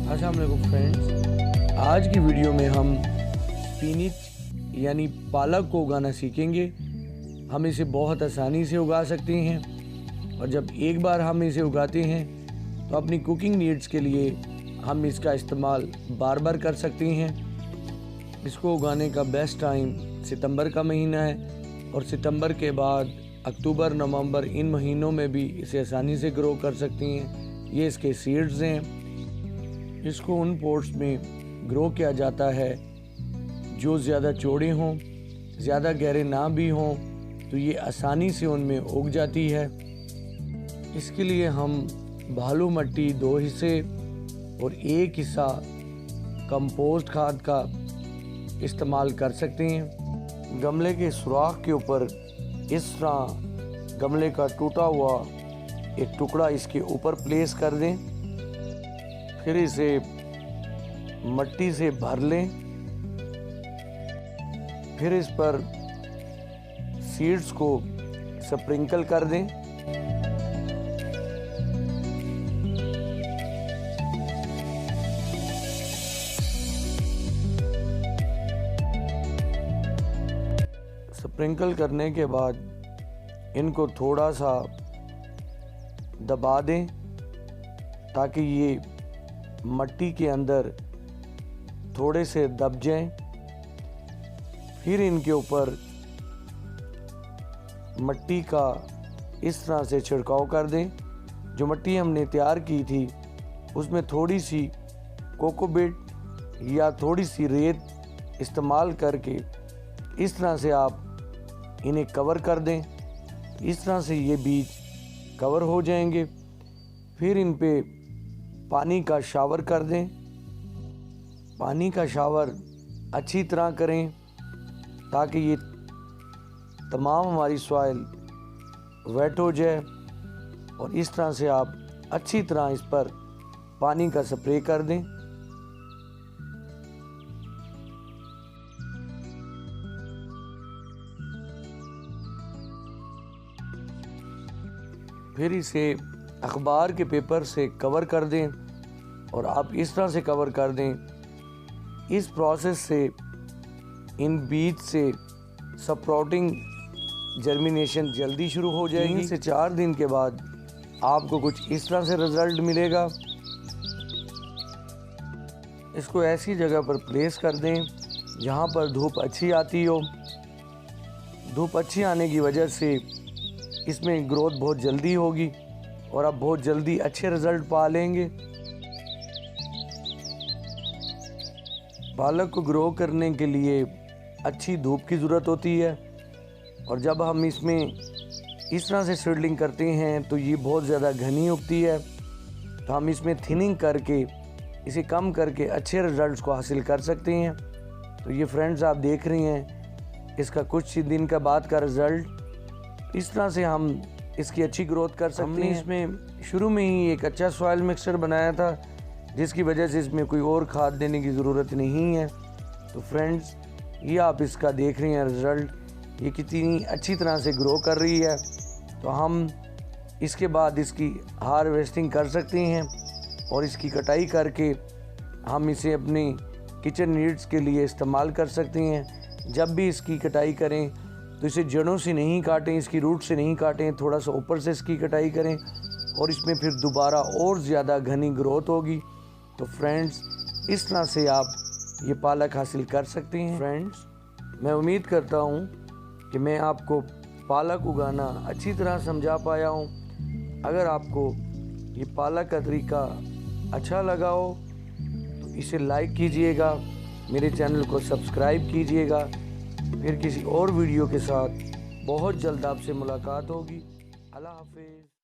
अस्सलाम वालेकुम फ्रेंड्स, आज की वीडियो में हम स्पिनिच यानी पालक को उगाना सीखेंगे। हम इसे बहुत आसानी से उगा सकते हैं और जब एक बार हम इसे उगाते हैं तो अपनी कुकिंग नीड्स के लिए हम इसका इस्तेमाल बार बार कर सकते हैं। इसको उगाने का बेस्ट टाइम सितंबर का महीना है और सितंबर के बाद अक्टूबर, नवंबर इन महीनों में भी इसे आसानी से ग्रो कर सकती हैं। ये इसके सीड्स हैं। इसको उन पोट्स में ग्रो किया जाता है जो ज़्यादा चौड़े हों, ज़्यादा गहरे ना भी हों, तो ये आसानी से उनमें उग जाती है। इसके लिए हम बालू मिट्टी 2 हिस्से और 1 हिस्सा कंपोस्ट खाद का इस्तेमाल कर सकते हैं। गमले के सुराख के ऊपर इस तरह गमले का टूटा हुआ एक टुकड़ा इसके ऊपर प्लेस कर दें, फिर इसे मिट्टी से भर लें, फिर इस पर सीड्स को स्प्रिंकल कर दें। स्प्रिंकल करने के बाद इनको थोड़ा सा दबा दें ताकि ये मिट्टी के अंदर थोड़े से दब जाएं। फिर इनके ऊपर मिट्टी का इस तरह से छिड़काव कर दें। जो मिट्टी हमने तैयार की थी उसमें थोड़ी सी कोकोपीट या थोड़ी सी रेत इस्तेमाल करके इस तरह से आप इन्हें कवर कर दें। इस तरह से ये बीज कवर हो जाएंगे। फिर इन पे पानी का शावर कर दें। पानी का शावर अच्छी तरह करें ताकि ये तमाम हमारी सॉइल वेट हो जाए और इस तरह से आप अच्छी तरह इस पर पानी का स्प्रे कर दें। फिर इसे अखबार के पेपर से कवर कर दें और आप इस तरह से कवर कर दें। इस प्रोसेस से इन बीज से स्प्राउटिंग जर्मिनेशन जल्दी शुरू हो जाएगी। 3 से 4 दिन के बाद आपको कुछ इस तरह से रिजल्ट मिलेगा। इसको ऐसी जगह पर प्लेस कर दें जहां पर धूप अच्छी आती हो। धूप अच्छी आने की वजह से इसमें ग्रोथ बहुत जल्दी होगी और आप बहुत जल्दी अच्छे रिजल्ट पा लेंगे। पालक को ग्रो करने के लिए अच्छी धूप की ज़रूरत होती है और जब हम इसमें इस तरह से सीडलिंग करते हैं तो ये बहुत ज़्यादा घनी उगती है। तो हम इसमें थिनिंग करके इसे कम करके अच्छे रिजल्ट्स को हासिल कर सकते हैं। तो ये फ्रेंड्स आप देख रही हैं इसका कुछ ही दिन का बाद का रिज़ल्ट। इस तरह से हम इसकी अच्छी ग्रोथ कर सकते हैं। हमने इसमें शुरू में ही एक अच्छा सॉइल मिक्सचर बनाया था जिसकी वजह से इसमें कोई और खाद देने की ज़रूरत नहीं है। तो फ्रेंड्स ये आप इसका देख रहे हैं रिज़ल्ट, ये कितनी अच्छी तरह से ग्रो कर रही है। तो हम इसके बाद इसकी हार्वेस्टिंग कर सकते हैं और इसकी कटाई करके हम इसे अपनी किचन नीड्स के लिए इस्तेमाल कर सकते हैं। जब भी इसकी कटाई करें तो इसे जड़ों से नहीं काटें, इसकी रूट से नहीं काटें, थोड़ा सा ऊपर से इसकी कटाई करें और इसमें फिर दोबारा और ज़्यादा घनी ग्रोथ होगी। तो फ्रेंड्स इस तरह से आप ये पालक हासिल कर सकते हैं। फ्रेंड्स मैं उम्मीद करता हूँ कि मैं आपको पालक उगाना अच्छी तरह समझा पाया हूँ। अगर आपको ये पालक का तरीका अच्छा लगा हो तो इसे लाइक कीजिएगा, मेरे चैनल को सब्सक्राइब कीजिएगा। फिर किसी और वीडियो के साथ बहुत जल्द आपसे मुलाकात होगी। अल्लाह हाफिज़।